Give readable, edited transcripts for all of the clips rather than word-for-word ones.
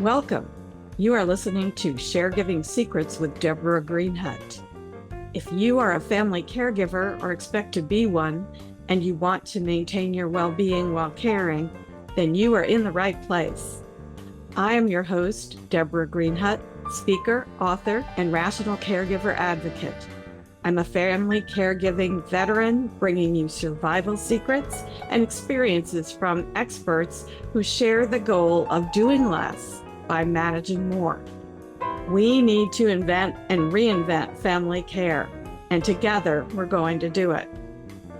Welcome. You are listening to Caregiving Secrets with Deborah Greenhut. If you are a family caregiver or expect to be one, and you want to maintain your well-being while caring, then you are in the right place. I am your host, Deborah Greenhut, speaker, author, and rational caregiver advocate. I'm a family caregiving veteran, bringing you survival secrets and experiences from experts who share the goal of doing less by managing more. We need to invent and reinvent family care, and together we're going to do it.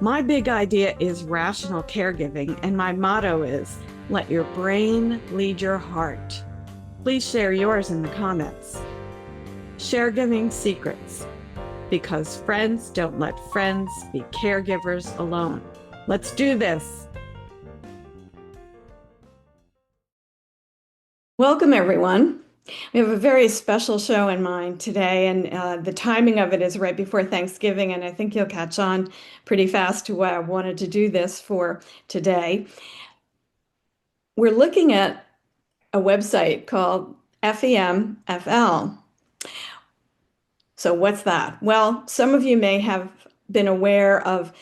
My big idea is rational caregiving, and my motto is, let your brain lead your heart. Please share yours in the comments. Caregiving Secrets, because friends don't let friends be caregivers alone. Let's do this. Welcome, everyone. We have a very special show in mind today, and the timing of it is right before Thanksgiving, and I think you'll catch on pretty fast to why I wanted to do this for today. We're looking at a website called FEMFL. So what's that? Well, some of you may have been aware of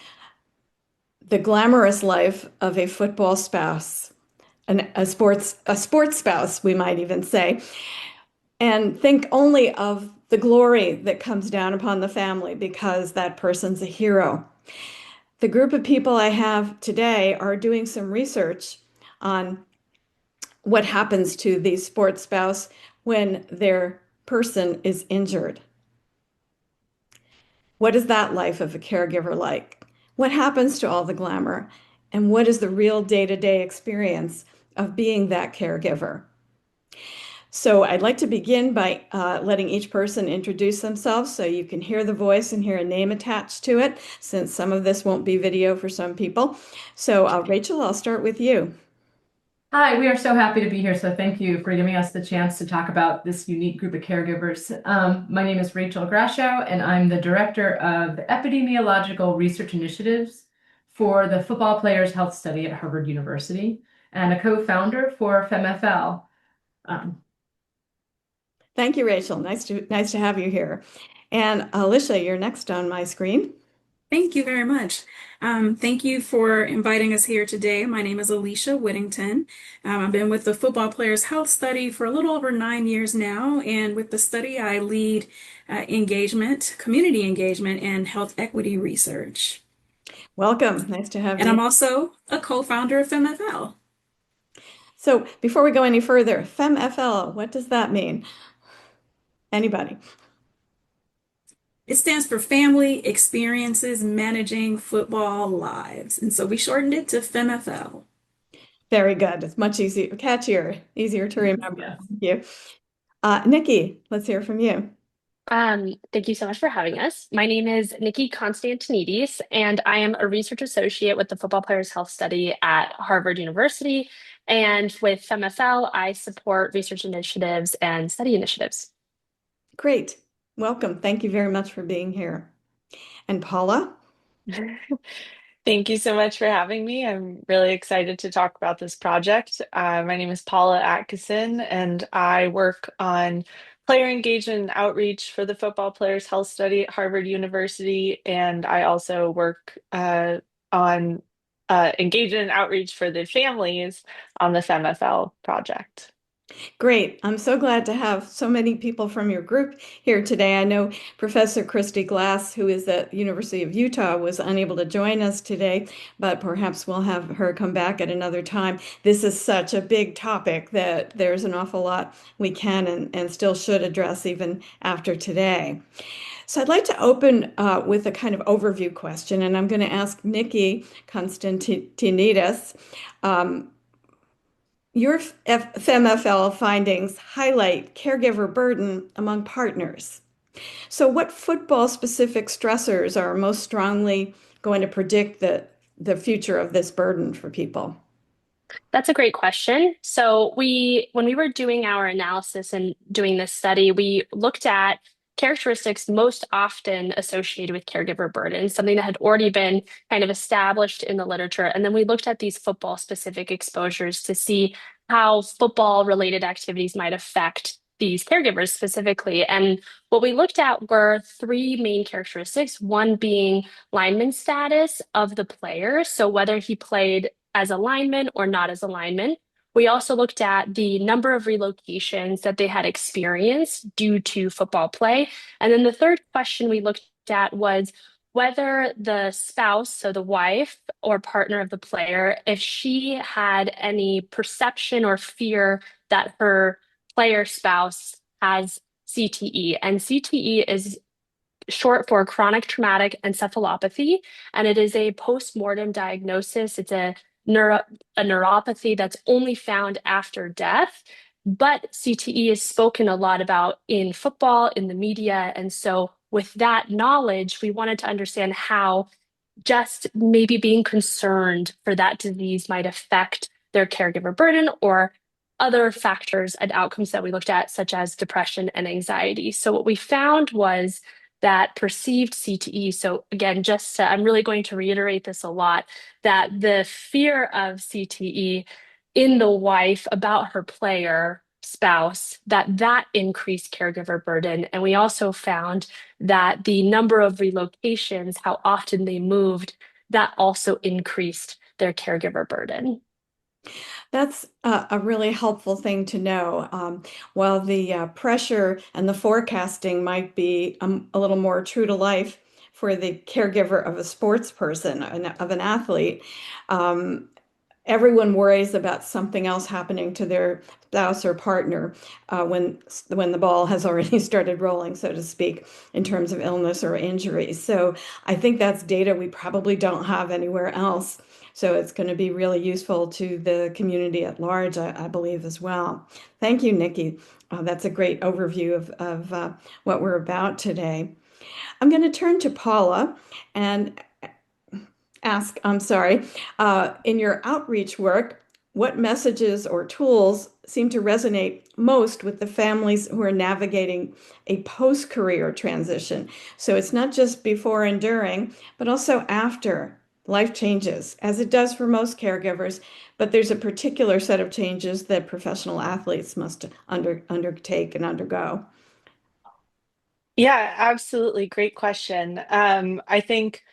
the glamorous life of a football spouse, a sports spouse, we might even say, and think only of the glory that comes down upon the family because that person's a hero. The group of people I have today are doing some research on what happens to the sports spouse when their person is injured. What is that life of a caregiver like? What happens to all the glamour? And what is the real day-to-day experience of being that caregiver? So I'd like to begin by letting each person introduce themselves so you can hear the voice and hear a name attached to it, since some of this won't be video for some people. So Rachel, I'll start with you. Hi, we are so happy to be here. So thank you for giving us the chance to talk about this unique group of caregivers. My name is Rachel Grashow, and I'm the director of the epidemiological research initiatives for the Football Players Health Study at Harvard University and a co-founder for FEMFL. Thank you, Rachel. Nice to have you here. And Alicia, you're next on my screen. Thank you very much. Thank you for inviting us here today. My name is Alicia Whittington. I've been with the Football Players Health Study for a little over 9 years now, and with the study, I lead engagement, community engagement, and health equity research. Welcome. Nice to have you. And I'm also a co-founder of FEMFL. So before we go any further, FEMFL, what does that mean? Anybody? It stands for Family Experiences Managing Football Lives. And so we shortened it to FEMFL. Very good. It's much easier, catchier, easier to remember. Yes. Thank you. Nikki, let's hear from you. Thank you so much for having us. My name is Nikki Constantinidis, and I am a research associate with the Football Players Health Study at Harvard University. And with FEMFL, I support research initiatives and study initiatives. Great. Welcome. Thank you very much for being here. And Paula? Thank you so much for having me. I'm really excited to talk about this project. My name is Paula Atkinson, and I work on player engagement and outreach for the Football Players Health Study at Harvard University. And I also work on engagement and outreach for the families on the FEMFL project. Great. I'm so glad to have so many people from your group here today. I know Professor Christy Glass, who is at the University of Utah, was unable to join us today, but perhaps we'll have her come back at another time. This is such a big topic that there's an awful lot we can and still should address even after today. So I'd like to open with a kind of overview question, and I'm going to ask Nikki Constantinidis. Your FEMFL findings highlight caregiver burden among partners. So what football-specific stressors are most strongly going to predict the future of this burden for people? That's a great question. So when we were doing our analysis and doing this study, we looked at characteristics most often associated with caregiver burden, something that had already been kind of established in the literature. And then we looked at these football specific exposures to see how football related activities might affect these caregivers specifically. And what we looked at were three main characteristics, one being lineman status of the player, so whether he played as a lineman or not as a lineman. We also looked at the number of relocations that they had experienced due to football play. And then the third question we looked at was whether the spouse, so the wife or partner of the player, if she had any perception or fear that her player spouse has CTE. And CTE is short for chronic traumatic encephalopathy, and it is a post-mortem diagnosis. It's a neuropathy that's only found after death. But CTE is spoken a lot about in football, in the media. And so, with that knowledge, we wanted to understand how just maybe being concerned for that disease might affect their caregiver burden or other factors and outcomes that we looked at, such as depression and anxiety. So, what we found was that perceived CTE, so again, I'm really going to reiterate this a lot, that the fear of CTE in the wife about her player spouse, that increased caregiver burden. And we also found that the number of relocations, how often they moved, that also increased their caregiver burden. That's a really helpful thing to know. While the pressure and the forecasting might be a little more true to life for the caregiver of a sports person, of an athlete, um, everyone worries about something else happening to their spouse or partner when the ball has already started rolling, so to speak, in terms of illness or injury. So I think that's data we probably don't have anywhere else. So it's going to be really useful to the community at large, I believe, as well. Thank you, Nikki. That's a great overview of what we're about today. I'm going to turn to Paula and I'm sorry, in your outreach work, what messages or tools seem to resonate most with the families who are navigating a post-career transition? So it's not just before and during, but also after life changes, as it does for most caregivers, but there's a particular set of changes that professional athletes must undertake and undergo. Yeah, absolutely. Great question. I think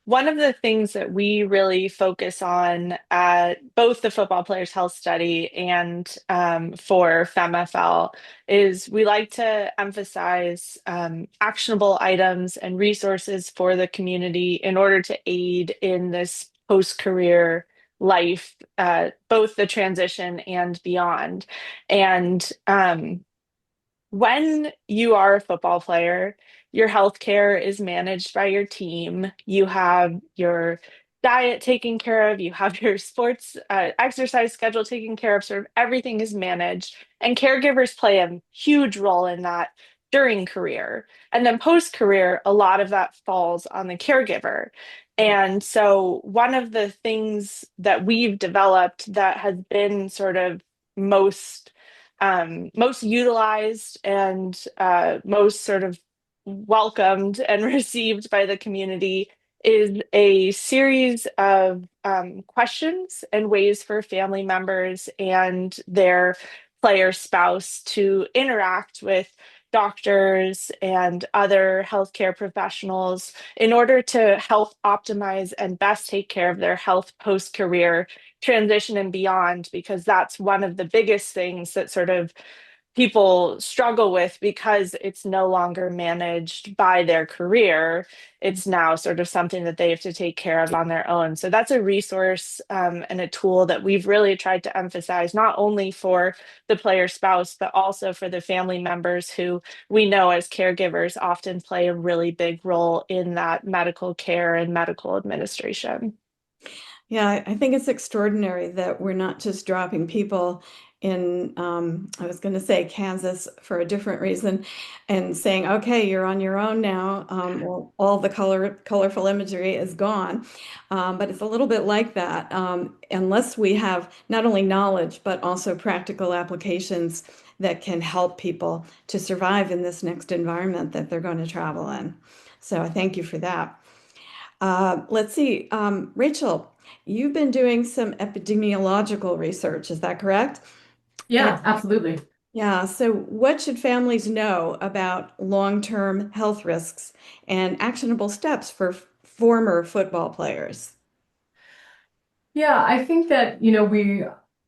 one of the things that we really focus on at both the Football Players Health Study and for FEMFL is we like to emphasize actionable items and resources for the community in order to aid in this post-career life, both the transition and beyond. And when you are a football player, your healthcare is managed by your team. You have your diet taken care of, you have your sports exercise schedule taken care of, sort of everything is managed. And caregivers play a huge role in that during career. And then post career, a lot of that falls on the caregiver. And so, one of the things that we've developed that has been sort of most utilized and most sort of welcomed and received by the community is a series of questions and ways for family members and their player spouse to interact with doctors and other healthcare professionals in order to help optimize and best take care of their health post career transition and beyond, because that's one of the biggest things that sort of people struggle with because it's no longer managed by their career. It's now sort of something that they have to take care of on their own. So that's a resource and a tool that we've really tried to emphasize, not only for the player spouse, but also for the family members who we know as caregivers often play a really big role in that medical care and medical administration. Yeah, I think it's extraordinary that we're not just dropping people in, I was going to say Kansas for a different reason, and saying, okay, you're on your own now. Well, all the colorful imagery is gone. But it's a little bit like that, unless we have not only knowledge, but also practical applications that can help people to survive in this next environment that they're going to travel in. So I thank you for that. Let's see, Rachel, you've been doing some epidemiological research, is that correct? Yeah, absolutely. Yeah, so what should families know about long-term health risks and actionable steps for former football players? Yeah, I think that,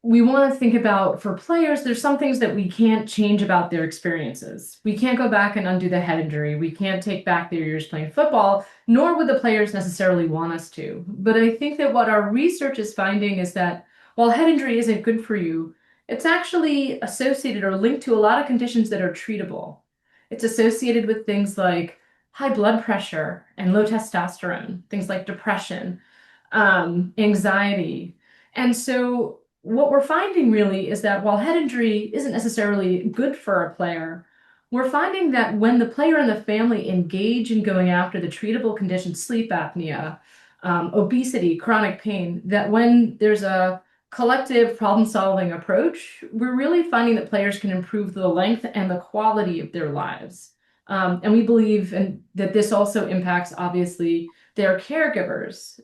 we want to think about for players, there's some things that we can't change about their experiences. We can't go back and undo the head injury. We can't take back their years playing football, nor would the players necessarily want us to. But I think that what our research is finding is that while head injury isn't good for you, it's actually associated or linked to a lot of conditions that are treatable. It's associated with things like high blood pressure and low testosterone, things like depression, anxiety. And so what we're finding really is that while head injury isn't necessarily good for a player, we're finding that when the player and the family engage in going after the treatable conditions, sleep apnea, obesity, chronic pain, that when there's a collective problem-solving approach, we're really finding that players can improve the length and the quality of their lives. And we believe that this also impacts, obviously, their caregivers,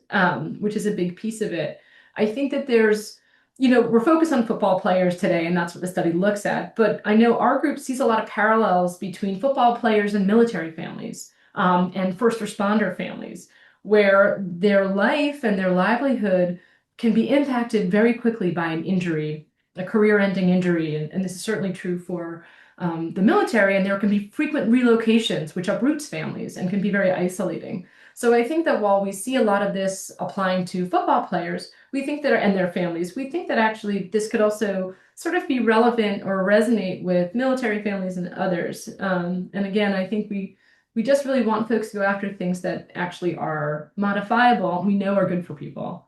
which is a big piece of it. I think that we're focused on football players today, and that's what the study looks at. But I know our group sees a lot of parallels between football players and military families, and first responder families, where their life and their livelihood can be impacted very quickly by an injury, a career-ending injury. And this is certainly true for the military, and there can be frequent relocations, which uproots families and can be very isolating. So I think that while we see a lot of this applying to football players, we think that, and their families, we think that actually this could also sort of be relevant or resonate with military families and others. And again, I think we just really want folks to go after things that actually are modifiable, we know are good for people.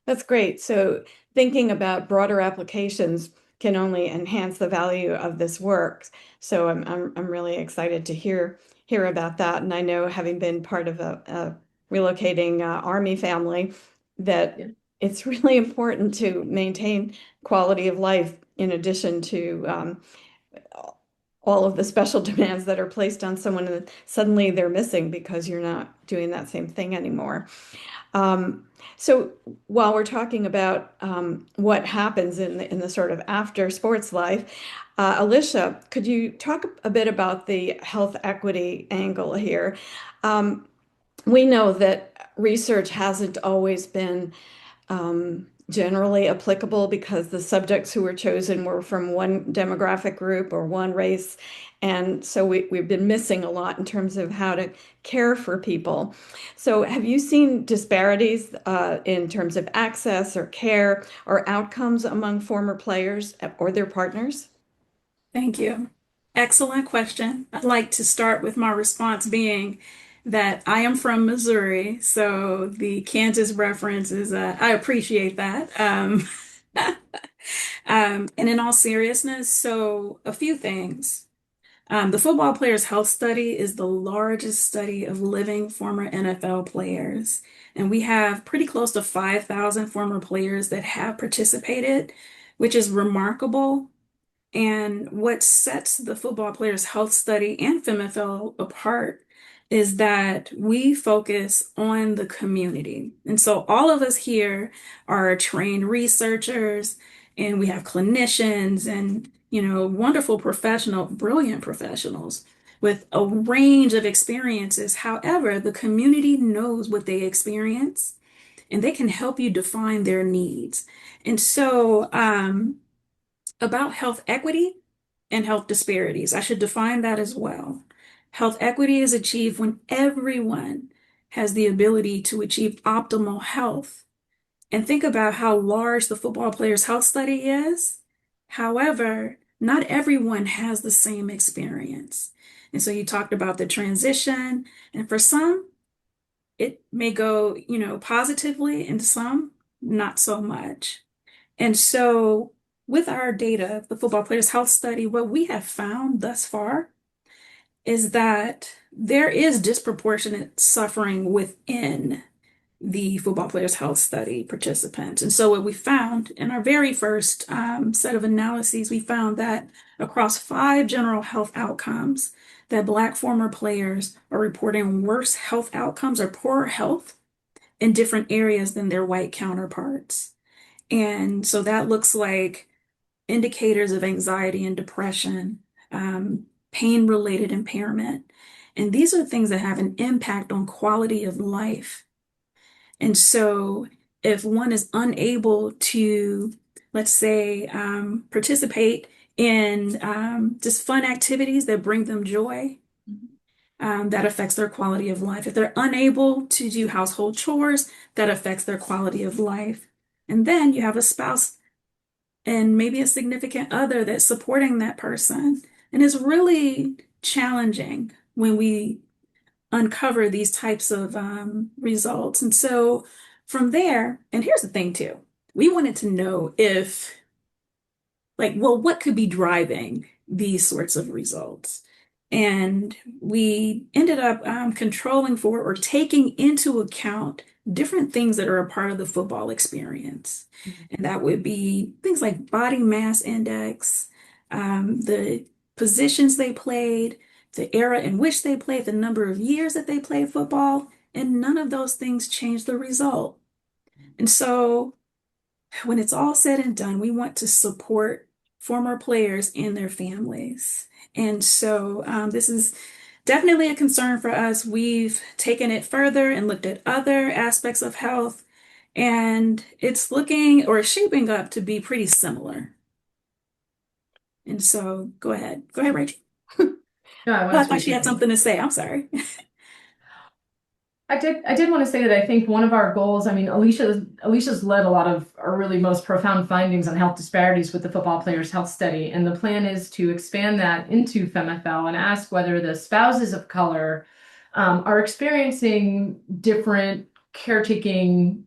That's great. So thinking about broader applications can only enhance the value of this work. So I'm really excited to hear about that. And I know, having been part of a relocating Army family, that Yeah. it's really important to maintain quality of life in addition to all of the special demands that are placed on someone, and suddenly they're missing because you're not doing that same thing anymore. So while we're talking about what happens in the sort of after sports life, Alicia, could you talk a bit about the health equity angle here? We know that research hasn't always been generally applicable because the subjects who were chosen were from one demographic group or one race. And so we've been missing a lot in terms of how to care for people. So have you seen disparities in terms of access or care or outcomes among former players or their partners? Thank you. Excellent question. I'd like to start with my response being that I am from Missouri, so the Kansas reference is, I appreciate that. And in all seriousness, so a few things. The Football Players Health Study is the largest study of living former NFL players. And we have pretty close to 5,000 former players that have participated, which is remarkable. And what sets the Football Players Health Study and FEMFL apart is that we focus on the community. And so all of us here are trained researchers, and we have clinicians and, wonderful brilliant professionals with a range of experiences. However, the community knows what they experience, and they can help you define their needs. And so, about health equity and health disparities. I should define that as well. Health equity is achieved when everyone has the ability to achieve optimal health. And think about how large the Football Players Health Study is. However, not everyone has the same experience. And so you talked about the transition, and for some, it may go, positively, and some not so much. And so, with our data, the Football Players Health Study, what we have found thus far is that there is disproportionate suffering within the Football Players Health Study participants. And so, what we found in our very first set of analyses, we found that across 5 general health outcomes, that Black former players are reporting worse health outcomes or poorer health in different areas than their white counterparts. And so that looks like indicators of anxiety and depression, pain-related impairment. And these are things that have an impact on quality of life. And so if one is unable to, let's say, participate in just fun activities that bring them joy, that affects their quality of life. If they're unable to do household chores, that affects their quality of life. And then you have a spouse and maybe a significant other that's supporting that person. And it's really challenging when we uncover these types of results. And so from there, and here's the thing too, we wanted to know if, like, well, what could be driving these sorts of results? And we ended up controlling for or taking into account different things that are a part of the football experience. And that would be things like body mass index, the positions they played, the era in which they played, the number of years that they played football, and none of those things changed the result. And so when it's all said and done, we want to support former players and their families. And so this is definitely a concern for us. We've taken it further and looked at other aspects of health, and it's looking or shaping up to be pretty similar. And so go ahead. Go ahead, Rachel. No, I Oh, want I to thought speak she had briefly. something to say. I'm sorry. I did want to say that I think one of our goals, I mean, Alicia's led a lot of our really most profound findings on health disparities with the football players' health study. And the plan is to expand that into FEMFL and ask whether the spouses of color are experiencing different caretaking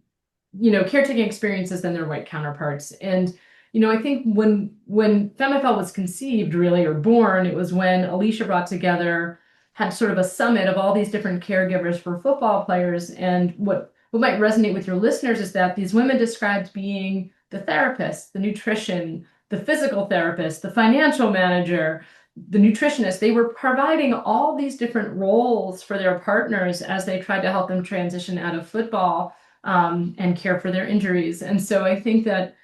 experiences than their white counterparts. And I think when FEMFL was conceived, really, or born, it was when Alicia brought together, had sort of a summit of all these different caregivers for football players. And what might resonate with your listeners is that these women described being the therapist, the nutrition, the physical therapist, the financial manager, the nutritionist. They were providing all these different roles for their partners as they tried to help them transition out of football and care for their injuries. And so I think that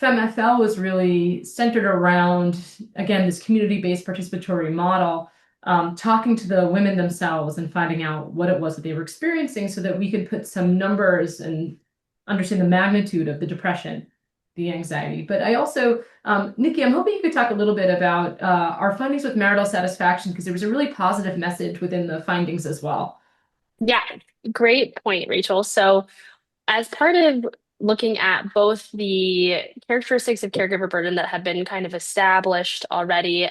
FEMFL was really centered around, again, this community-based participatory model, talking to the women themselves and finding out what it was that they were experiencing so that we could put some numbers and understand the magnitude of the depression, the anxiety. But I also, Nikki, I'm hoping you could talk a little bit about our findings with marital satisfaction, because there was a really positive message within the findings as well. Yeah, great point, Rachel. So, as part of looking at both the characteristics of caregiver burden that have been kind of established already,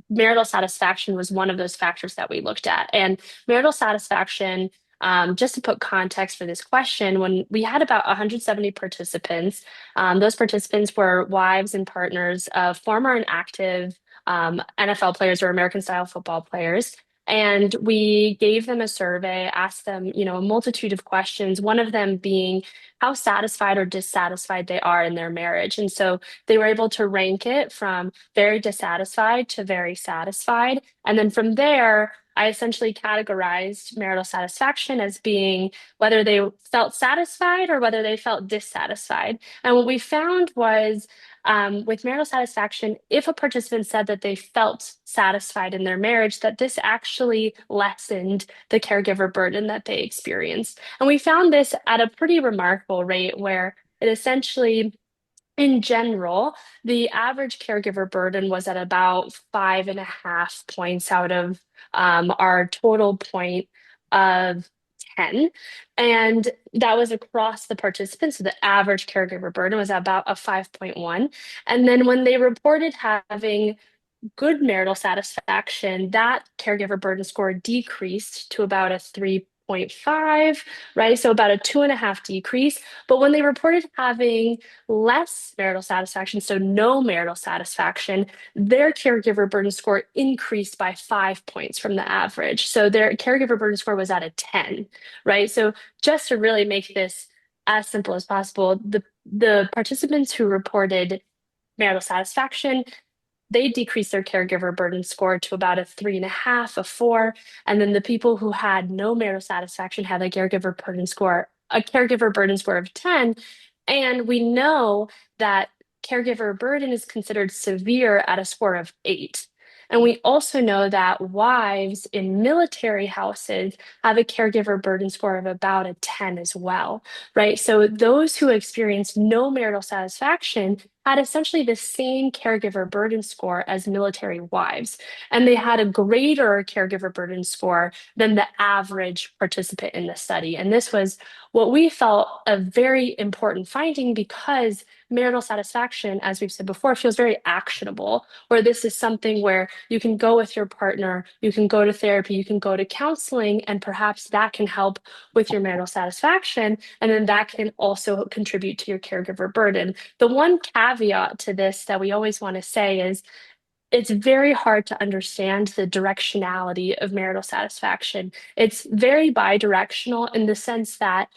marital satisfaction was one of those factors that we looked at. And marital satisfaction, just to put context for this question, when we had about 170 participants, those participants were wives and partners of former and active NFL players or American style football players. And we gave them a survey, asked them, a multitude of questions, one of them being how satisfied or dissatisfied they are in their marriage. And so they were able to rank it from very dissatisfied to very satisfied. And then from there, I essentially categorized marital satisfaction as being whether they felt satisfied or whether they felt dissatisfied. And what we found was with marital satisfaction, if a participant said that they felt satisfied in their marriage, that this actually lessened the caregiver burden that they experienced. And we found this at a pretty remarkable rate where it essentially, in general, the average caregiver burden was at about 5.5 points out of our total point of 10. And that was across the participants. So the average caregiver burden was about a 5.1. And then when they reported having good marital satisfaction, that caregiver burden score decreased to about a 3.5, right? So about a 2.5 decrease. But when they reported having less marital satisfaction, so no marital satisfaction, their caregiver burden score increased by 5 points from the average. So their caregiver burden score was at a 10, right? So just to really make this as simple as possible, the participants who reported marital satisfaction, they decreased their caregiver burden score to about a 3.5, a 4. And then the people who had no marital satisfaction had a caregiver burden score of 10. And we know that caregiver burden is considered severe at a score of 8. And we also know that wives in military houses have a caregiver burden score of about a 10 as well, right? So those who experienced no marital satisfaction had essentially the same caregiver burden score as military wives. And they had a greater caregiver burden score than the average participant in the study. And this was what we felt a very important finding because marital satisfaction, as we've said before, feels very actionable, where this is something where you can go with your partner, you can go to therapy, you can go to counseling, and perhaps that can help with your marital satisfaction. And then that can also contribute to your caregiver burden. The one caveat to this that we always want to say is it's very hard to understand the directionality of marital satisfaction. It's very bidirectional in the sense that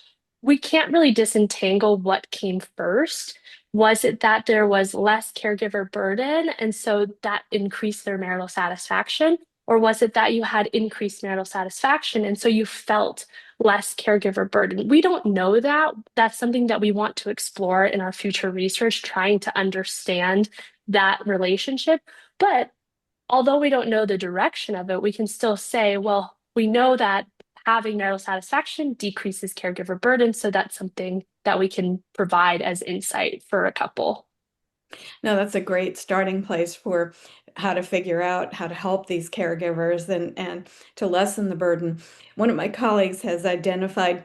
we can't really disentangle what came first. Was it that there was less caregiver burden, and so that increased their marital satisfaction? Or was it that you had increased marital satisfaction, and so you felt less caregiver burden? We don't know that. That's something that we want to explore in our future research, trying to understand that relationship. But although we don't know the direction of it, we can still say, well, we know that having marital satisfaction decreases caregiver burden. So that's something that we can provide as insight for a couple. No, that's a great starting place for how to figure out how to help these caregivers and to lessen the burden. One of my colleagues has identified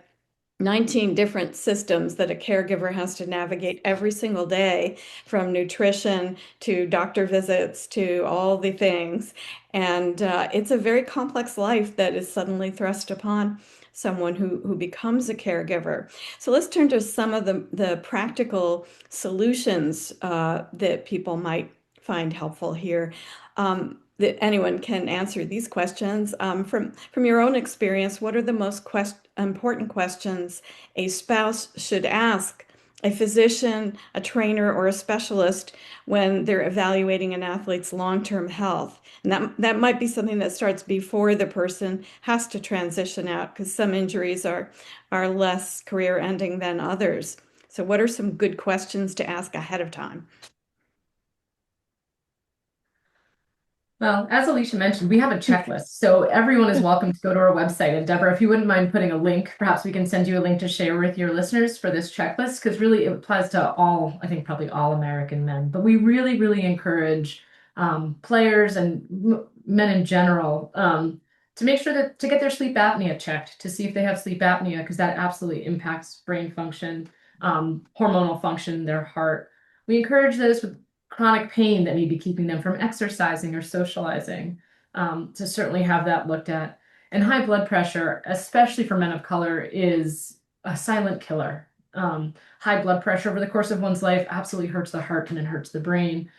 19 different systems that a caregiver has to navigate every single day, from nutrition to doctor visits to all the things. And it's a very complex life that is suddenly thrust upon someone who becomes a caregiver. So let's turn to some of the practical solutions that people might find helpful here. That anyone can answer these questions. From your own experience, what are the most important questions a spouse should ask a physician, a trainer, or a specialist when they're evaluating an athlete's long-term health? And that might be something that starts before the person has to transition out, because some injuries are less career-ending than others. So what are some good questions to ask ahead of time? Well, as Alicia mentioned, we have a checklist. So everyone is welcome to go to our website. And Deborah, if you wouldn't mind putting a link, perhaps we can send you a link to share with your listeners for this checklist, because really it applies to all, I think probably all American men. But we really, really encourage players and men in general to make sure that to get their sleep apnea checked, to see if they have sleep apnea, because that absolutely impacts brain function, hormonal function, their heart. We encourage those with chronic pain that may be keeping them from exercising or socializing, to certainly have that looked at. And high blood pressure, especially for men of color, is a silent killer. High blood pressure over the course of one's life absolutely hurts the heart and then hurts the brain.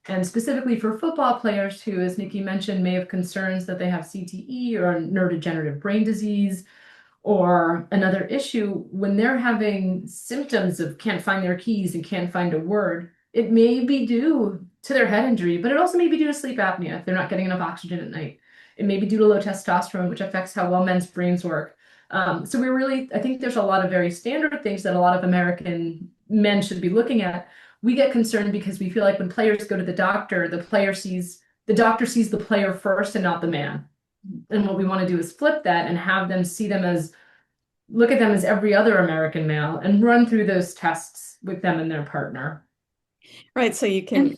And specifically for football players who, as Nikki mentioned, may have concerns that they have CTE or neurodegenerative brain disease or another issue, when they're having symptoms of can't find their keys and can't find a word, it may be due to their head injury, but it also may be due to sleep apnea if they're not getting enough oxygen at night. It may be due to low testosterone, which affects how well men's brains work. So I think there's a lot of very standard things that a lot of American men should be looking at. We get concerned because we feel like when players go to the doctor, the doctor sees the player first and not the man. And what we want to do is flip that and have them look at them as every other American male and run through those tests with them and their partner. Right, so you can,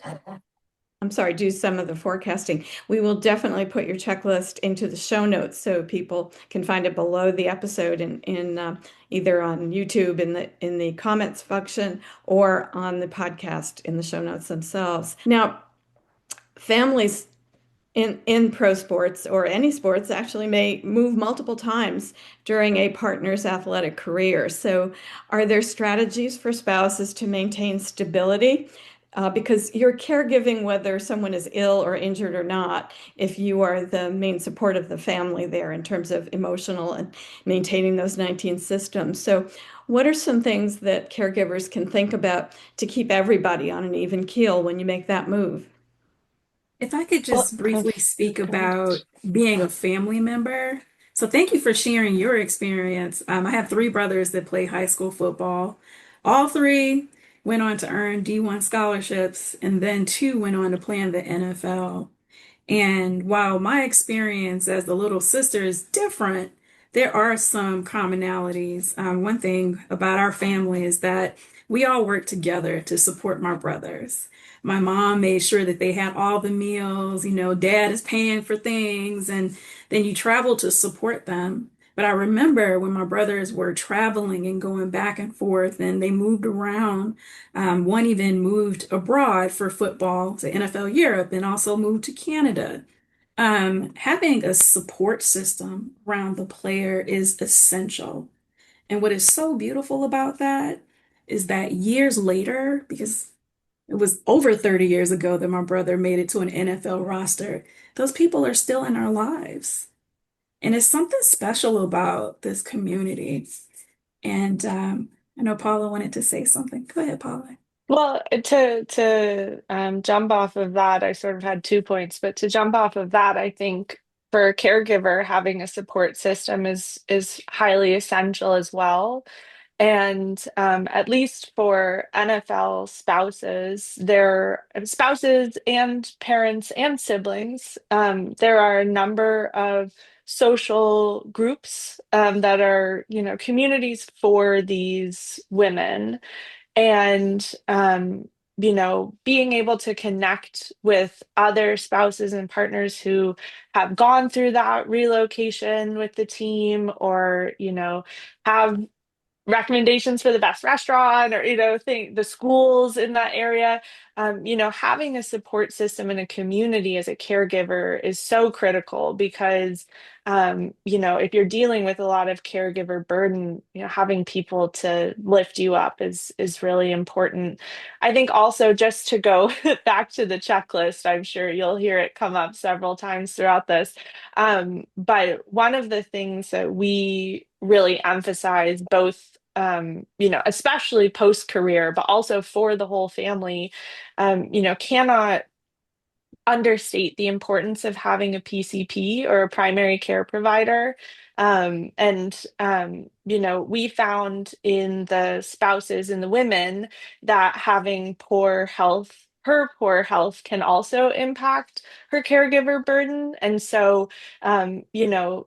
do some of the forecasting. We will definitely put your checklist into the show notes so people can find it below the episode in either on YouTube in the comments function or on the podcast in the show notes themselves. Now, families in pro sports or any sports actually may move multiple times during a partner's athletic career. So are there strategies for spouses to maintain stability? Because you're caregiving whether someone is ill or injured or not, if you are the main support of the family there in terms of emotional and maintaining those 19 systems. So what are some things that caregivers can think about to keep everybody on an even keel when you make that move? If I could Well, just briefly speak about being a family member. So thank you for sharing your experience. I have three brothers that play high school football. All three went on to earn D1 scholarships, and then two went on to play in the NFL. And while my experience as the little sister is different, there are some commonalities. One thing about our family is that we all work together to support my brothers. My mom made sure that they had all the meals, dad is paying for things, and then you travel to support them. But I remember when my brothers were traveling and going back and forth, and they moved around. One even moved abroad for football to NFL Europe and also moved to Canada. Having a support system around the player is essential. And what is so beautiful about that is that years later, because it was over 30 years ago that my brother made it to an NFL roster, those people are still in our lives. And it's something special about this community. And I know Paula wanted to say something. Go ahead, Paula. Well, to jump off of that, I sort of had 2 points, but to jump off of that, I think for a caregiver, having a support system is highly essential as well. And at least for NFL spouses, their spouses and parents and siblings, there are a number of social groups that are, communities for these women. And being able to connect with other spouses and partners who have gone through that relocation with the team, or have recommendations for the best restaurant, or think the schools in that area. Having a support system and a community as a caregiver is so critical, because if you're dealing with a lot of caregiver burden, having people to lift you up is really important. I think also, just to go back to the checklist, I'm sure you'll hear it come up several times throughout this. But one of the things that we really emphasize, both especially post career, but also for the whole family, cannot understate the importance of having a PCP, or a primary care provider. We found in the spouses and the women that having her poor health can also impact her caregiver burden. And so,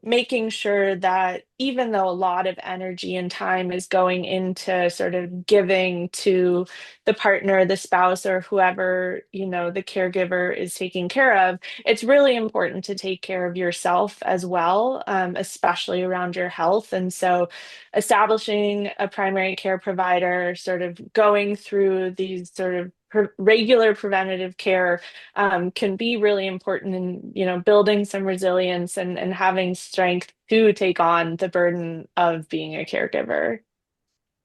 making sure that even though a lot of energy and time is going into sort of giving to the partner, the spouse, or whoever, the caregiver is taking care of, it's really important to take care of yourself as well, especially around your health. And so establishing a primary care provider, sort of going through these sort of regular preventative care, can be really important in, building some resilience, and having strength to take on the burden of being a caregiver.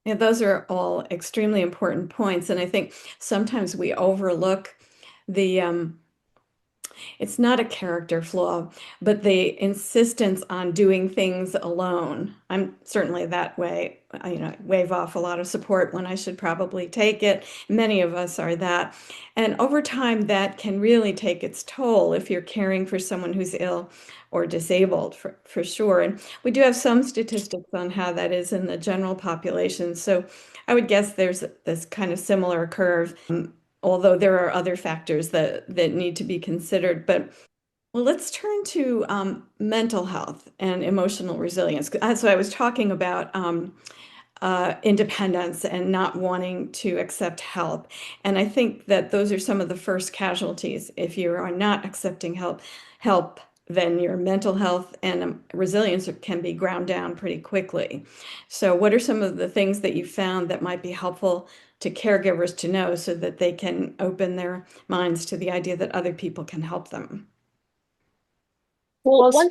Yeah, those are all extremely important points. And I think sometimes we overlook the it's not a character flaw, but the insistence on doing things alone. I'm certainly that way. I wave off a lot of support when I should probably take it. Many of us are that. And over time, that can really take its toll if you're caring for someone who's ill or disabled, for sure. And we do have some statistics on how that is in the general population. So I would guess there's this kind of similar curve, although there are other factors that need to be considered. But well, let's turn to mental health and emotional resilience. So I was talking about independence and not wanting to accept help. And I think that those are some of the first casualties. If you are not accepting help, then your mental health and resilience can be ground down pretty quickly. So what are some of the things that you found that might be helpful to caregivers to know, so that they can open their minds to the idea that other people can help them? Well, Well,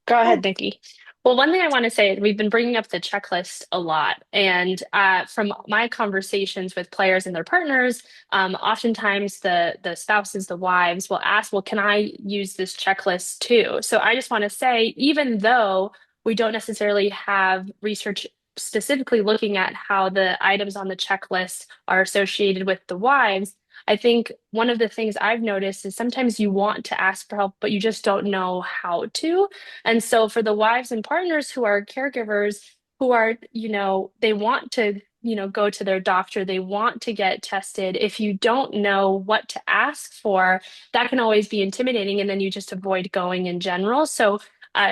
go oh, ahead, Nikki. well, one thing I want to say is we've been bringing up the checklist a lot, and from my conversations with players and their partners, oftentimes the spouses, the wives, will ask, "Well, can I use this checklist too?" So I just want to say, even though we don't necessarily have research specifically looking at how the items on the checklist are associated with the wives, I think one of the things I've noticed is sometimes you want to ask for help, but you just don't know how to. And so for the wives and partners who are caregivers, who are, they want to go to their doctor, they want to get tested. If you don't know what to ask for, that can always be intimidating, and then you just avoid going in general. So,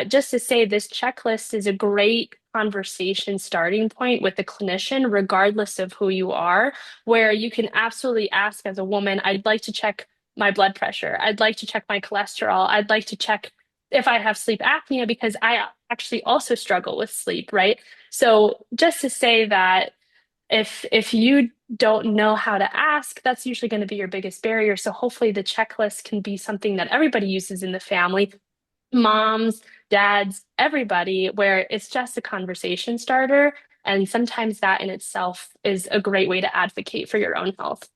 just to say, this checklist is a great conversation starting point with the clinician, regardless of who you are, where you can absolutely ask as a woman, I'd like to check my blood pressure. I'd like to check my cholesterol. I'd like to check if I have sleep apnea because I actually also struggle with sleep, right? So just to say that if you don't know how to ask, that's usually going to be your biggest barrier. So hopefully the checklist can be something that everybody uses in the family, moms, dads, everybody, where it's just a conversation starter. And sometimes that in itself is a great way to advocate for your own health.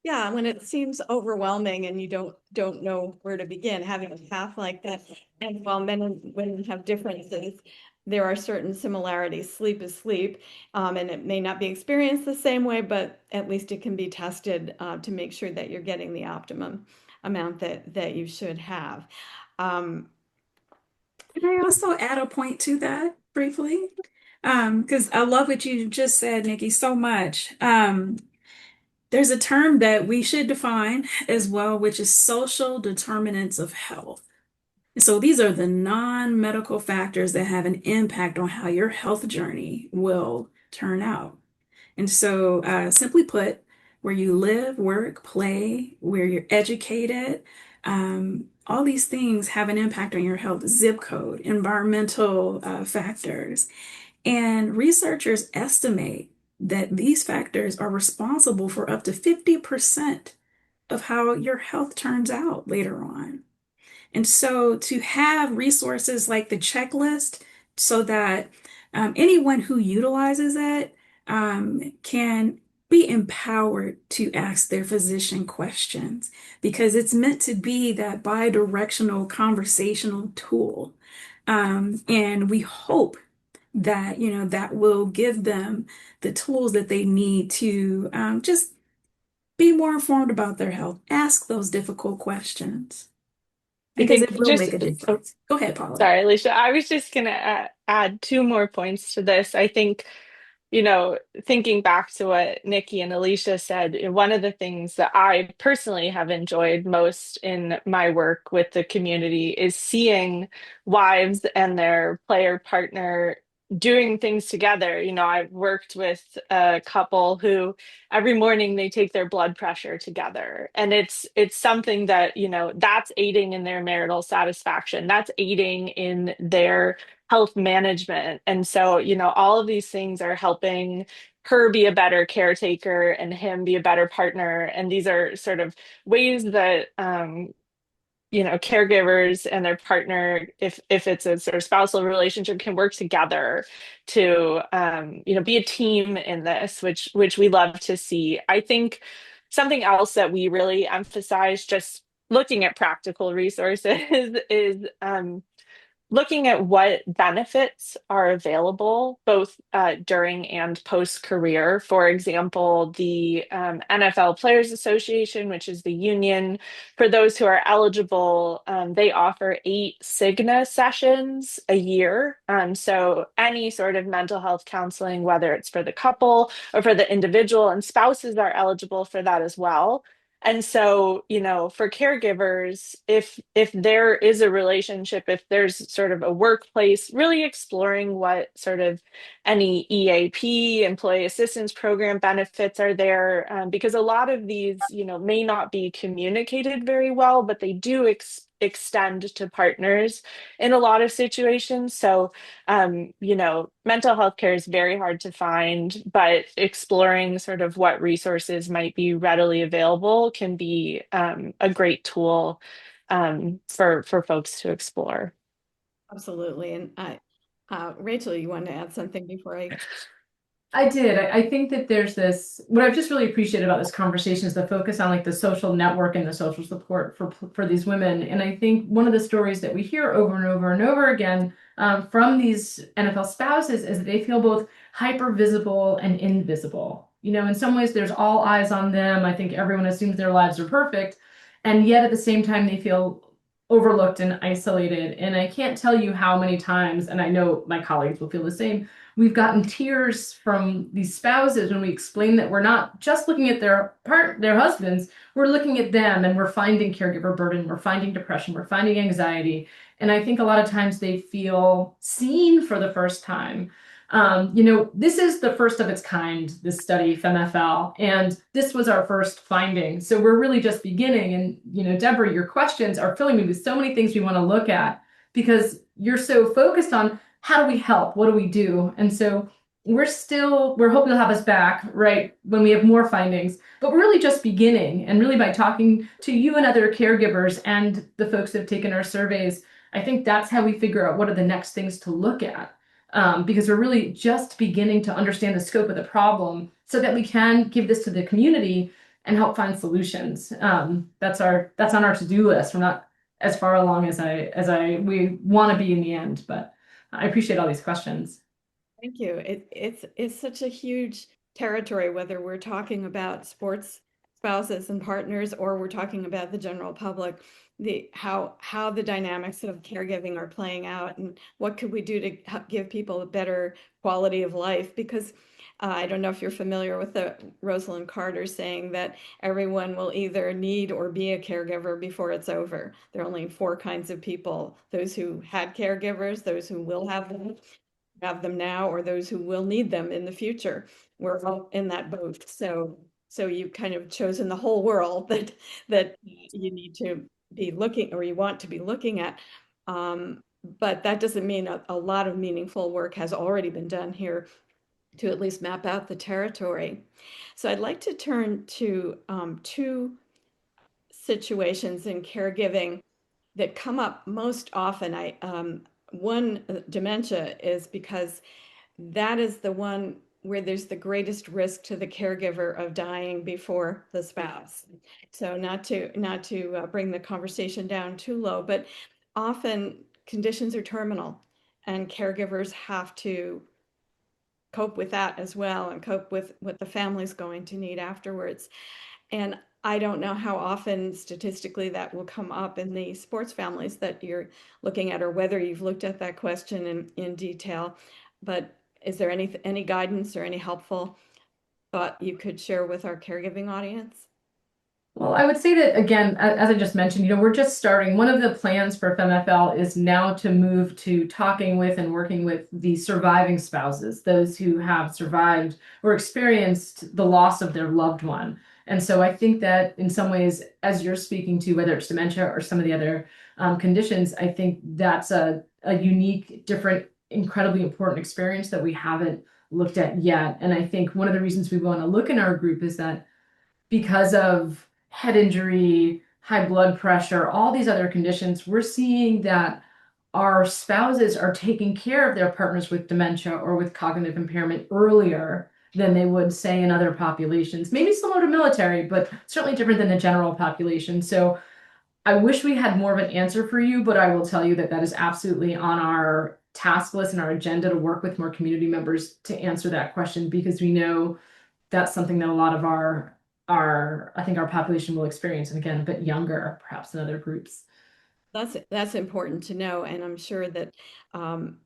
Yeah, when it seems overwhelming and you don't know where to begin, having a path like that. And while men and women have differences, there are certain similarities. Sleep is sleep, and it may not be experienced the same way, but at least it can be tested to make sure that you're getting the optimum amount that you should have. Um, Can I also add a point to that briefly? Because I love what you just said, Nikki, so much. There's a term that we should define as well, which is social determinants of health. So these are the non-medical factors that have an impact on how your health journey will turn out. And so, simply put, where you live, work, play, where you're educated, all these things have an impact on your health, zip code, environmental factors. And researchers estimate that these factors are responsible for up to 50% of how your health turns out later on. And so to have resources like the checklist so that anyone who utilizes it can be empowered to ask their physician questions because it's meant to be that bi-directional conversational tool. And we hope that, that will give them the tools that they need to just be more informed about their health, ask those difficult questions I because think it will make just, a difference. Go ahead, Paula. sorry, Alicia, I was just going to add two more points to this. I think thinking back to what Nikki and Alicia said, one of the things that I personally have enjoyed most in my work with the community is seeing wives and their player partner doing things together. I've worked with a couple who every morning they take their blood pressure together, and it's something that, that's aiding in their marital satisfaction. That's aiding in their health management. And so, all of these things are helping her be a better caretaker and him be a better partner. And these are sort of ways that, caregivers and their partner, if it's a sort of spousal relationship, can work together to, be a team in this, which we love to see. I think something else that we really emphasize, just looking at practical resources, is looking at what benefits are available both during and post career. For example, the NFL Players Association, which is the union, for those who are eligible, they offer 8 Cigna sessions a year. So any sort of mental health counseling, whether it's for the couple or for the individual, and spouses are eligible for that as well. And so, for caregivers, if there is a relationship, if there's sort of a workplace, really exploring what sort of any EAP, employee assistance program benefits are there, because a lot of these, may not be communicated very well, but they do extend to partners in a lot of situations. So, mental health care is very hard to find, but exploring sort of what resources might be readily available can be a great tool for folks to explore. Absolutely. And Rachel, you wanted to add something before I did. I think that there's this, what I've just really appreciated about this conversation is the focus on like the social network and the social support for these women. And I think one of the stories that we hear over and over and over again from these NFL spouses is that they feel both hyper visible and invisible. In some ways there's all eyes on them. I think everyone assumes their lives are perfect. And yet at the same time, they feel overlooked and isolated. And I can't tell you how many times, and I know my colleagues will feel the same, we've gotten tears from these spouses when we explain that we're not just looking at their husbands, we're looking at them, and we're finding caregiver burden, we're finding depression, we're finding anxiety. And I think a lot of times they feel seen for the first time. This is the first of its kind, this study, FEMFL, and this was our first finding. So we're really just beginning. And, Deborah, your questions are filling me with so many things we want to look at because you're so focused on how do we help? What do we do? And so we're hoping you'll have us back, right, when we have more findings, but we're really just beginning. And really by talking to you and other caregivers and the folks that have taken our surveys, I think that's how we figure out what are the next things to look at. Because we're really just beginning to understand the scope of the problem so that we can give this to the community and help find solutions. That's on our to-do list. We're not as far along as we want to be in the end, but I appreciate all these questions. Thank you. It's such a huge territory, whether we're talking about sports spouses and partners or we're talking about the general public, how the dynamics of caregiving are playing out and what could we do to give people a better quality of life. Because I don't know if you're familiar with the Rosalind Carter saying that everyone will either need or be a caregiver before it's over. There are only four kinds of people: those who had caregivers, those who will have them now, or those who will need them in the future. We're all in that boat. So you've kind of chosen the whole world that you need to be looking, or you want to be looking at. But that doesn't mean a lot of meaningful work has already been done here to at least map out the territory. So I'd like to turn to two situations in caregiving that come up most often. One, dementia, is because that is the one where there's the greatest risk to the caregiver of dying before the spouse. So not to bring the conversation down too low, but often conditions are terminal and caregivers have to cope with that as well and cope with what the family's going to need afterwards. And I don't know how often statistically that will come up in the sports families that you're looking at, or whether you've looked at that question in detail. But is there any guidance or any helpful thought you could share with our caregiving audience? Well, I would say that, again, as I just mentioned, we're just starting. One of the plans for FEMFL is now to move to talking with and working with the surviving spouses, those who have survived or experienced the loss of their loved one. And so I think that in some ways, as you're speaking to, whether it's dementia or some of the other conditions, I think that's a unique, different, incredibly important experience that we haven't looked at yet. And I think one of the reasons we want to look in our group is that because of head injury, high blood pressure, all these other conditions, we're seeing that our spouses are taking care of their partners with dementia or with cognitive impairment earlier than they would, say, in other populations. Maybe similar to military, but certainly different than the general population. So I wish we had more of an answer for you, but I will tell you that that is absolutely on our task list and our agenda to work with more community members to answer that question, because we know that's something that a lot of I think our population will experience, and again, a bit younger, perhaps than other groups. That's important to know, and I'm sure that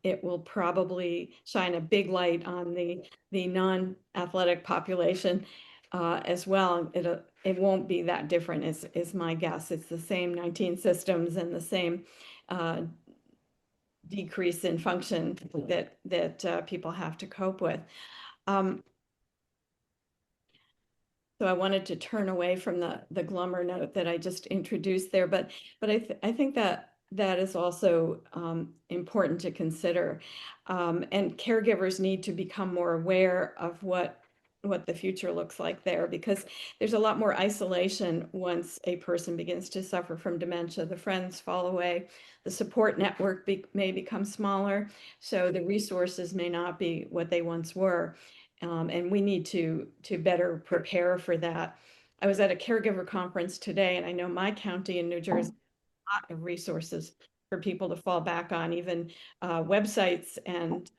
it will probably shine a big light on the non-athletic population as well. It won't be that different, is my guess. It's the same 19 systems and the same decrease in function that people have to cope with. So I wanted to turn away from the glummer note that I just introduced there, but I think that is also important to consider. And caregivers need to become more aware of what the future looks like there, because there's a lot more isolation once a person begins to suffer from dementia. The friends fall away, the support network may become smaller, so the resources may not be what they once were. And we need to better prepare for that. I was at a caregiver conference today, and I know my county in New Jersey has a lot of resources for people to fall back on, even websites and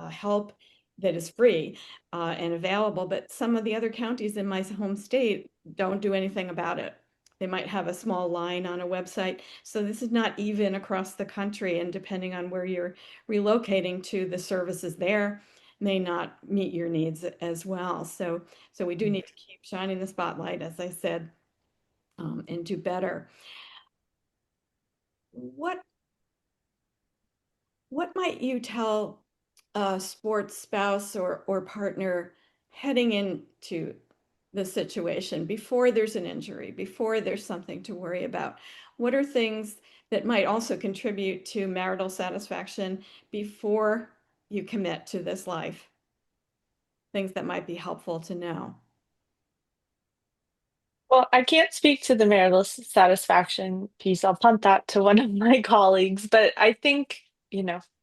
help that is free and available. But some of the other counties in my home state don't do anything about it. they might have a small line on a website. So this is not even across the country, and depending on where you're relocating to, the services there may not meet your needs as well. So we do need to keep shining the spotlight, as I said, and do better. What might you tell a sports spouse or partner heading into the situation before there's an injury, before there's something to worry about? What are things that might also contribute to marital satisfaction before you commit to this life? Things that might be helpful to know. Well, I can't speak to the marital satisfaction piece. I'll punt that to one of my colleagues. But I think,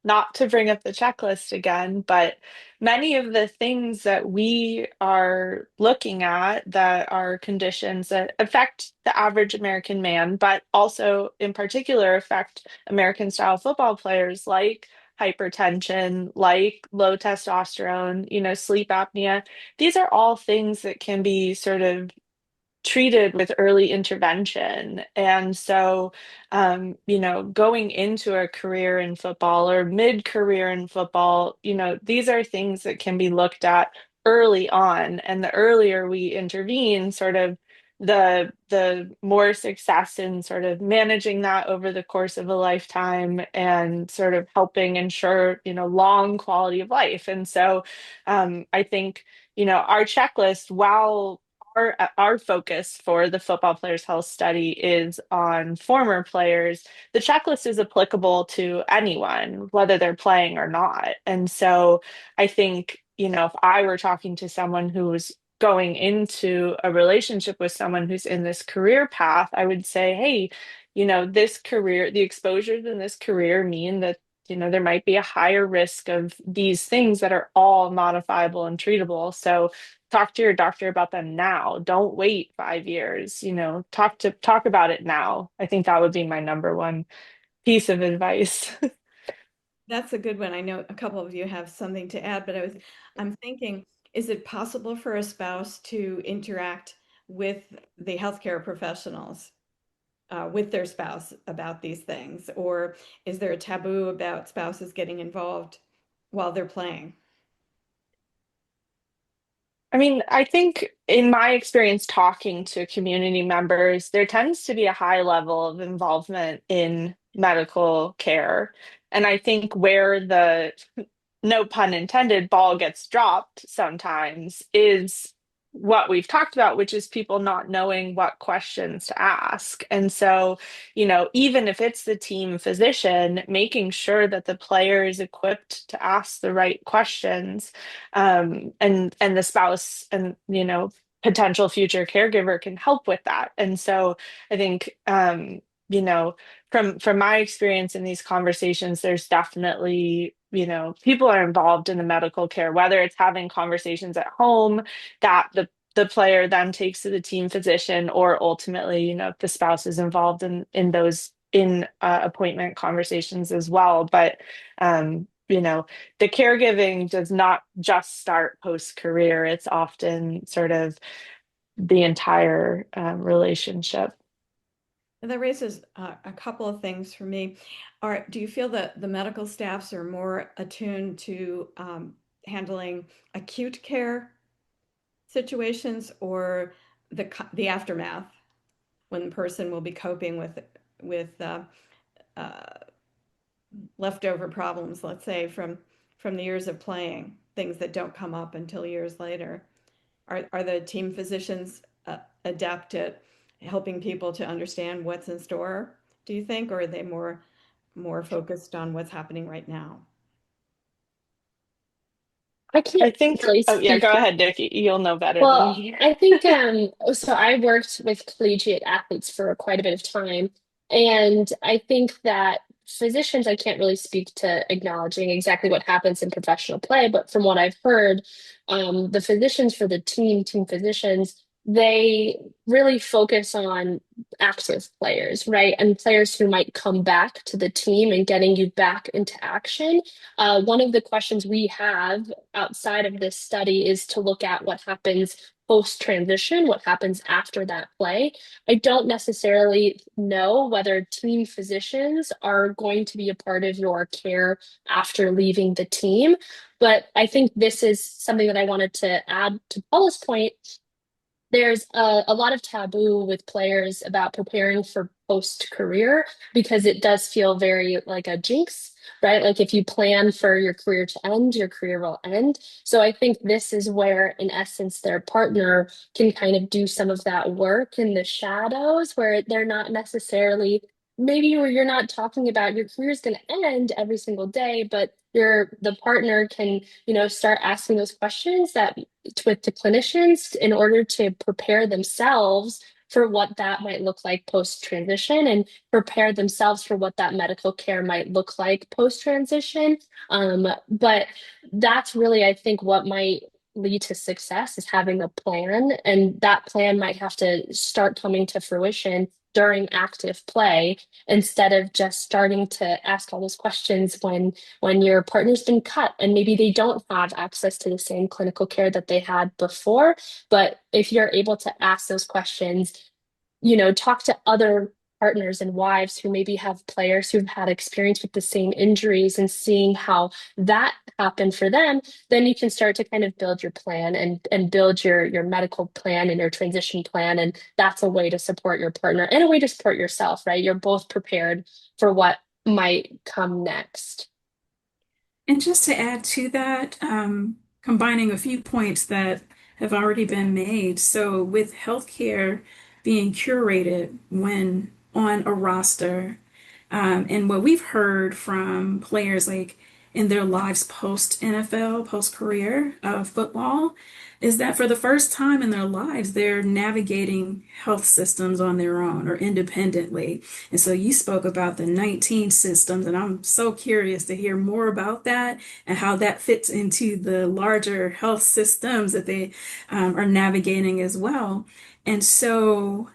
not to bring up the checklist again, but many of the things that we are looking at that are conditions that affect the average American man, but also in particular affect American style football players like hypertension, like low testosterone, sleep apnea. These are all things that can be sort of treated with early intervention. And so, going into a career in football or mid-career in football, these are things that can be looked at early on. And the earlier we intervene, sort of the more success in sort of managing that over the course of a lifetime and sort of helping ensure, long quality of life. And so I think, our checklist, while our focus for the football players health study is on former players, the checklist is applicable to anyone, whether they're playing or not. And so I think, if I were talking to someone who was going into a relationship with someone who's in this career path, I would say, hey, this career, the exposures in this career mean that there might be a higher risk of these things that are all modifiable and treatable. So talk to your doctor about them now. Don't wait 5 years. Talk about it now. I think that would be my number one piece of advice. That's a good one. I know a couple of you have something to add, but I'm thinking, is it possible for a spouse to interact with the healthcare professionals, with their spouse about these things? Or is there a taboo about spouses getting involved while they're playing? I mean, I think in my experience talking to community members, there tends to be a high level of involvement in medical care. And I think where the, no pun intended, ball gets dropped sometimes is what we've talked about, which is people not knowing what questions to ask. And so, even if it's the team physician, making sure that the player is equipped to ask the right questions, and the spouse and potential future caregiver can help with that. And so I think you know from my experience in these conversations, there's definitely people are involved in the medical care, whether it's having conversations at home that the player then takes to the team physician, or ultimately, if the spouse is involved in those appointment conversations as well. But the caregiving does not just start post-career. It's often sort of the entire relationship. And that raises a couple of things for me. Do you feel that the medical staffs are more attuned to handling acute care situations, or the aftermath, when the person will be coping with leftover problems, let's say from the years of playing, things that don't come up until years later? Are the team physicians adept at helping people to understand what's in store, do you think, or are they more focused on what's happening right now? I I can't think, really oh yeah, speak. go ahead, Nikki. You'll know better than Well, me. I think so I worked with collegiate athletes for quite a bit of time, and I think that physicians, I can't really speak to acknowledging exactly what happens in professional play, but from what I've heard, the physicians for the team physicians they really focus on active players, right? And players who might come back to the team and getting you back into action. One of the questions we have outside of this study is to look at what happens post transition, what happens after that play. I don't necessarily know whether team physicians are going to be a part of your care after leaving the team, but I think this is something that I wanted to add to Paula's point. There's a lot of taboo with players about preparing for post career because it does feel very like a jinx, right? Like if you plan for your career to end, your career will end. So I think this is where, in essence, their partner can kind of do some of that work in the shadows where they're not necessarily, maybe where you're not talking about your career is going to end every single day, but the partner can, start asking those questions that with the clinicians in order to prepare themselves for what that might look like post transition and prepare themselves for what that medical care might look like post transition. But that's really, I think, what might lead to success is having a plan, and that plan might have to start coming to fruition during active play instead of just starting to ask all those questions when your partner's been cut and maybe they don't have access to the same clinical care that they had before. But if you're able to ask those questions, talk to other partners and wives who maybe have players who've had experience with the same injuries and seeing how that happened for them, then you can start to kind of build your plan and build your medical plan and your transition plan. And that's a way to support your partner and a way to support yourself, right? You're both prepared for what might come next. And just to add to that, combining a few points that have already been made. So, with healthcare being curated when on a roster, and what we've heard from players like in their lives post NFL, post career of football, is that for the first time in their lives, they're navigating health systems on their own or independently. And so you spoke about the 19 systems, and I'm so curious to hear more about that and how that fits into the larger health systems that they are navigating as well. And so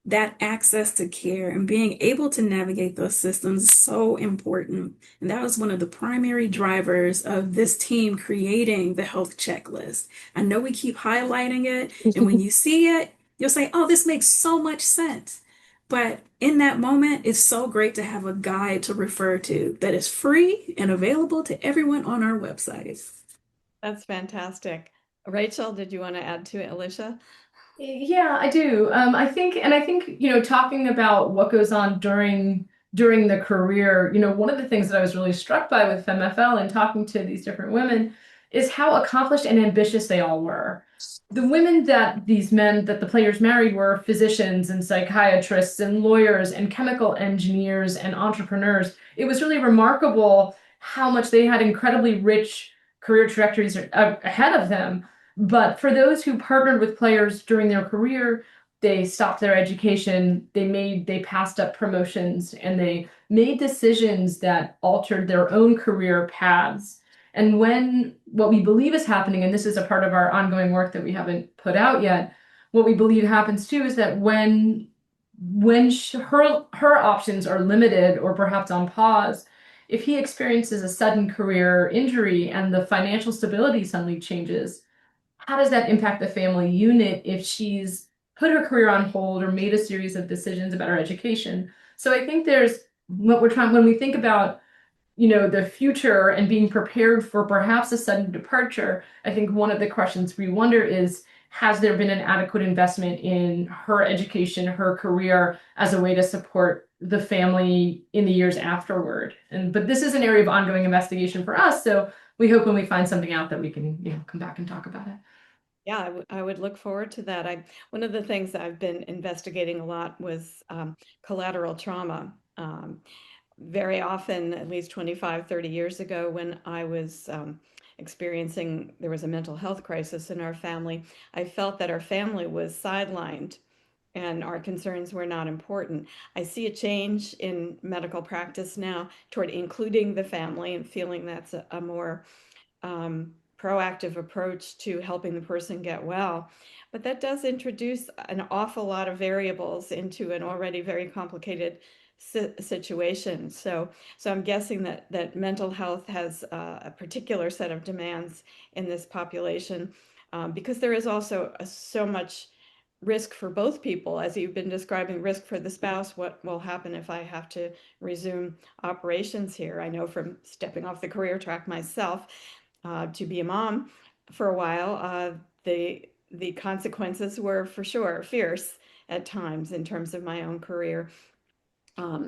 that access to care and being able to navigate those systems is so important. And that was one of the primary drivers of this team creating the health checklist. I know we keep highlighting it, and when you see it, you'll say, oh, this makes so much sense. But in that moment, it's so great to have a guide to refer to that is free and available to everyone on our website. That's fantastic. Rachel, did you want to add to it, Alicia? Yeah, I do. I think, talking about what goes on during the career, one of the things that I was really struck by with FEMFL and talking to these different women is how accomplished and ambitious they all were. The women that these men that the players married were physicians and psychiatrists and lawyers and chemical engineers and entrepreneurs. It was really remarkable how much they had incredibly rich career trajectories ahead of them. But for those who partnered with players during their career, they stopped their education, they passed up promotions, and they made decisions that altered their own career paths. And when what we believe is happening, and this is a part of our ongoing work that we haven't put out yet, what we believe happens too is that her options are limited or perhaps on pause, if he experiences a sudden career injury and the financial stability suddenly changes, how does that impact the family unit if she's put her career on hold or made a series of decisions about her education? So I think there's what we're trying when we think about the future and being prepared for perhaps a sudden departure. I think one of the questions we wonder is, has there been an adequate investment in her education, her career as a way to support the family in the years afterward? But this is an area of ongoing investigation for us, so we hope when we find something out that we can come back and talk about it. Yeah, I would look forward to that. One of the things that I've been investigating a lot was collateral trauma. Very often, at least 25, 30 years ago, when I was experiencing, there was a mental health crisis in our family, I felt that our family was sidelined and our concerns were not important. I see a change in medical practice now toward including the family and feeling that's a more proactive approach to helping the person get well. but that does introduce an awful lot of variables into an already very complicated situation. So I'm guessing that mental health has a particular set of demands in this population, because there is also so much risk for both people, as you've been describing, risk for the spouse. What will happen if I have to resume operations here? I know from stepping off the career track myself, to be a mom for a while, the consequences were for sure fierce at times in terms of my own career.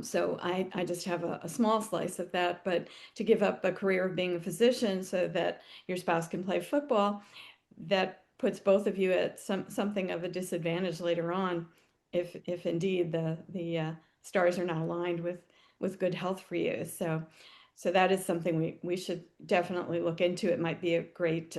So I just have a small slice of that, but to give up a career of being a physician so that your spouse can play football, that puts both of you at something of a disadvantage later on, if indeed the stars are not aligned with good health for you. So that is something we should definitely look into. It might be a great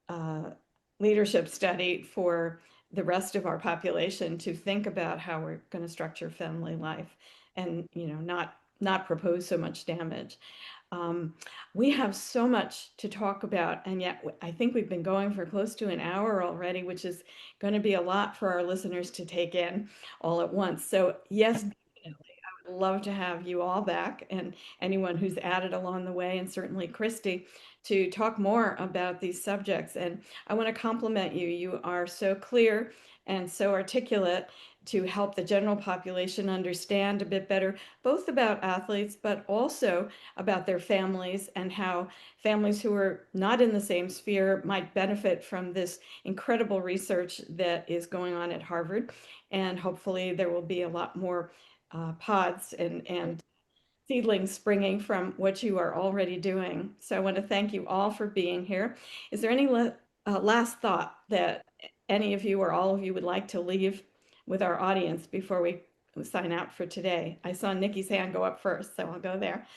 uh, leadership study for the rest of our population to think about how we're going to structure family life, and not propose so much damage. Um, we have so much to talk about, and yet I think we've been going for close to an hour already, which is going to be a lot for our listeners to take in all at once. So yes, definitely, I would love to have you all back, and anyone who's added along the way, and certainly Christy, to talk more about these subjects. And I want to compliment you. You are so clear and so articulate to help the general population understand a bit better, both about athletes, but also about their families, and how families who are not in the same sphere might benefit from this incredible research that is going on at Harvard. And hopefully there will be a lot more pods and seedlings springing from what you are already doing. So I want to thank you all for being here. Is there any last thought that any of you or all of you would like to leave with our audience before we sign out for today? I saw Nikki's hand go up first, so I'll go there.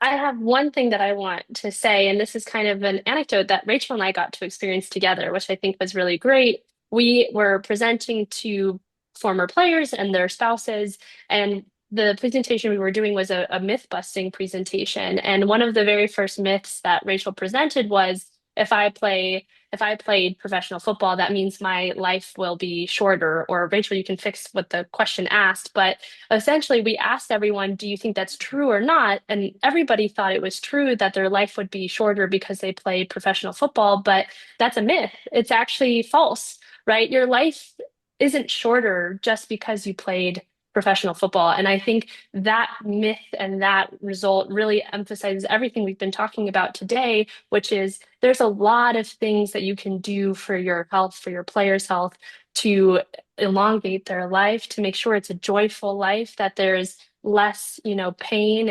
I have one thing that I want to say, and this is kind of an anecdote that Rachel and I got to experience together, which I think was really great. We were presenting to former players and their spouses, and the presentation we were doing was a myth busting presentation. And one of the very first myths that Rachel presented was if I played professional football, that means my life will be shorter. Or Rachel, you can fix what the question asked, but essentially we asked everyone, do you think that's true or not? And everybody thought it was true that their life would be shorter because they played professional football, but that's a myth. It's actually false, right? Your life isn't shorter just because you played professional football. And I think that myth and that result really emphasizes everything we've been talking about today, which is there's a lot of things that you can do for your health, for your players' health, to elongate their life, to make sure it's a joyful life, that there's less, pain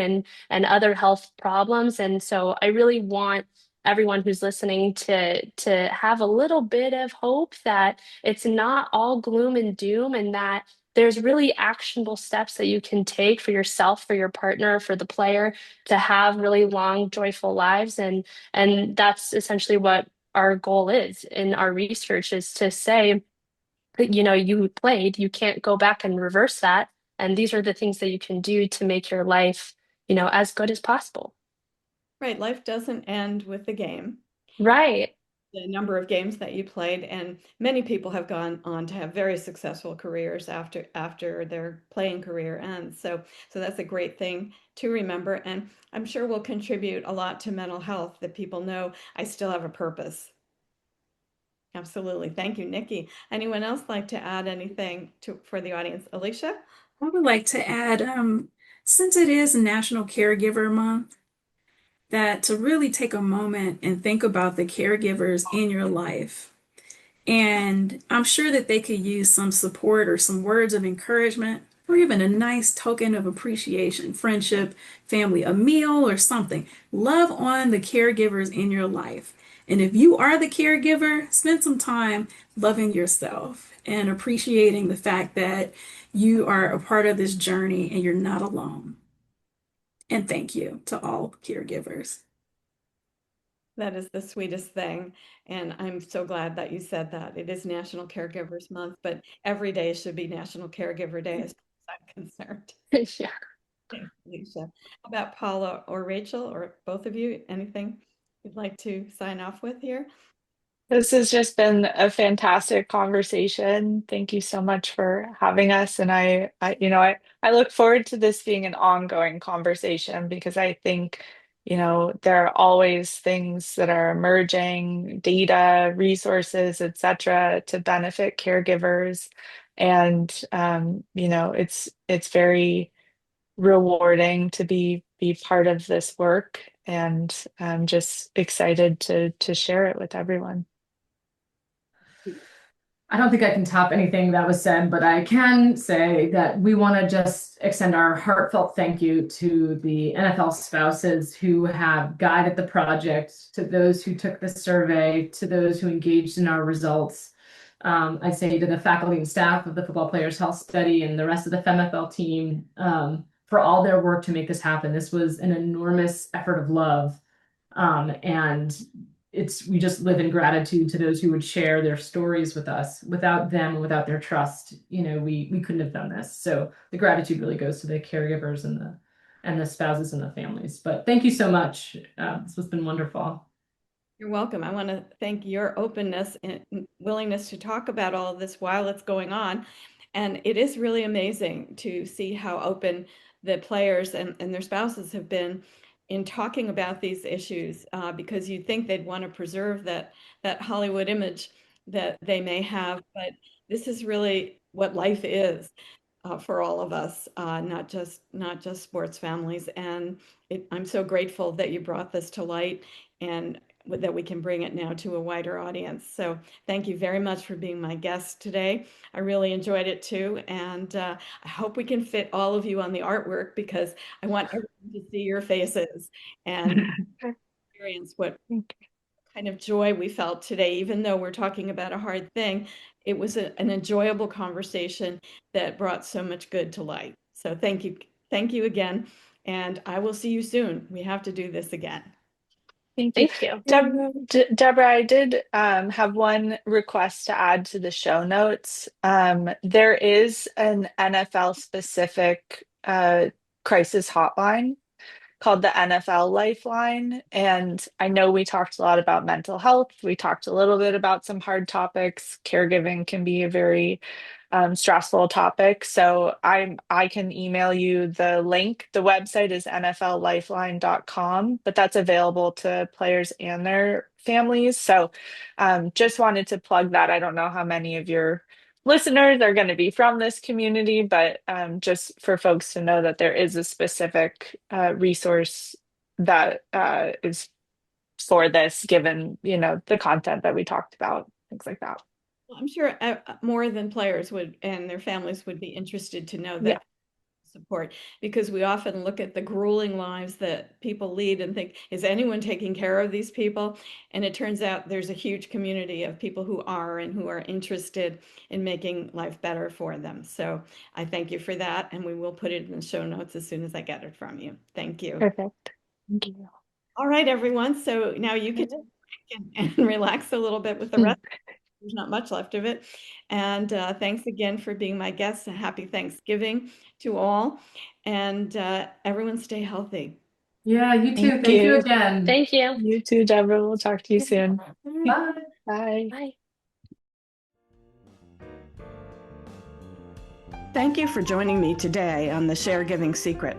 and other health problems. And so I really want everyone who's listening to have a little bit of hope that it's not all gloom and doom, and that there's really actionable steps that you can take for yourself, for your partner, for the player, to have really long, joyful lives. And that's essentially what our goal is in our research, is to say, you played, you can't go back and reverse that. And these are the things that you can do to make your life, as good as possible. Right, life doesn't end with the game. Right. The number of games that you played, and many people have gone on to have very successful careers after their playing career ends. So that's a great thing to remember, and I'm sure will contribute a lot to mental health, that people know I still have a purpose. Absolutely. Thank you, Nikki. Anyone else like to add anything for the audience? Alicia? I would like to add, since it is National Caregiver Month, that to really take a moment and think about the caregivers in your life. And I'm sure that they could use some support or some words of encouragement, or even a nice token of appreciation, friendship, family, a meal, or something. Love on the caregivers in your life. And if you are the caregiver, spend some time loving yourself and appreciating the fact that you are a part of this journey and you're not alone. And thank you to all caregivers. That is the sweetest thing. And I'm so glad that you said that. It is National Caregivers Month, but every day should be National Caregiver Day as far as I'm concerned. Yeah. Thanks, Alicia. How about Paula or Rachel, or both of you? Anything you'd like to sign off with here? This has just been a fantastic conversation. Thank you so much for having us. And I look forward to this being an ongoing conversation because I think, there are always things that are emerging, data, resources, et cetera, to benefit caregivers. And it's very rewarding to be part of this work. And I'm just excited to share it with everyone. I don't think I can top anything that was said, but I can say that we want to just extend our heartfelt thank you to the NFL spouses who have guided the project, to those who took the survey, to those who engaged in our results. I say to the faculty and staff of the Football Players Health Study and the rest of the FEMFL team for all their work to make this happen. This was an enormous effort of love. And we just live in gratitude to those who would share their stories with us. Without them, without their trust, we couldn't have done this. So the gratitude really goes to the caregivers and the spouses and the families. But thank you so much. This has been wonderful. You're welcome. I want to thank your openness and willingness to talk about all of this while it's going on. And it is really amazing to see how open the players and their spouses have been in talking about these issues, because you'd think they'd want to preserve that Hollywood image that they may have, but this is really what life is for all of us, not just sports families. And I'm so grateful that you brought this to light and that we can bring it now to a wider audience. So thank you very much for being my guest today. I really enjoyed it too. And I hope we can fit all of you on the artwork because I want everyone to see your faces and experience what kind of joy we felt today. Even though we're talking about a hard thing, it was an enjoyable conversation that brought so much good to light. So thank you. Thank you again. And I will see you soon. We have to do this again. Thank you. Deborah, I did have one request to add to the show notes. There is an NFL specific crisis hotline called the NFL Lifeline. And I know we talked a lot about mental health. We talked a little bit about some hard topics. Caregiving can be a very stressful topic. So I can email you the link. The website is nfllifeline.com, but that's available to players and their families. So just wanted to plug that. I don't know how many of your listeners are going to be from this community, but just for folks to know that there is a specific resource that is for this, given, the content that we talked about, things like that. Well, I'm sure more than players would and their families would be interested to know that. Yeah. Support, because we often look at the grueling lives that people lead and think, is anyone taking care of these people? And it turns out there's a huge community of people who are interested in making life better for them. So I thank you for that, and we will put it in the show notes as soon as I get it from you. Thank you. Perfect. Thank you. All right, everyone. So now you can and relax a little bit with the rest. There's not much left of it. And thanks again for being my guest. And happy Thanksgiving to all. And everyone stay healthy. Yeah, you too. Thank you again. Thank you. You too, Deborah. We'll talk to you soon. Bye. Bye. Bye. Thank you for joining me today on the Caregiving Secret.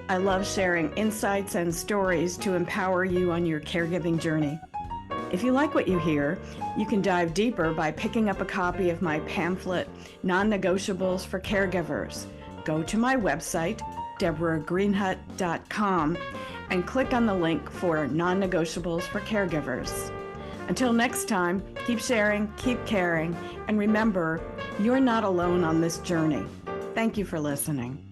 I love sharing insights and stories to empower you on your caregiving journey. If you like what you hear, you can dive deeper by picking up a copy of my pamphlet, Non-Negotiables for Caregivers. Go to my website, deborahgreenhut.com, and click on the link for Non-Negotiables for Caregivers. Until next time, keep sharing, keep caring, and remember, you're not alone on this journey. Thank you for listening.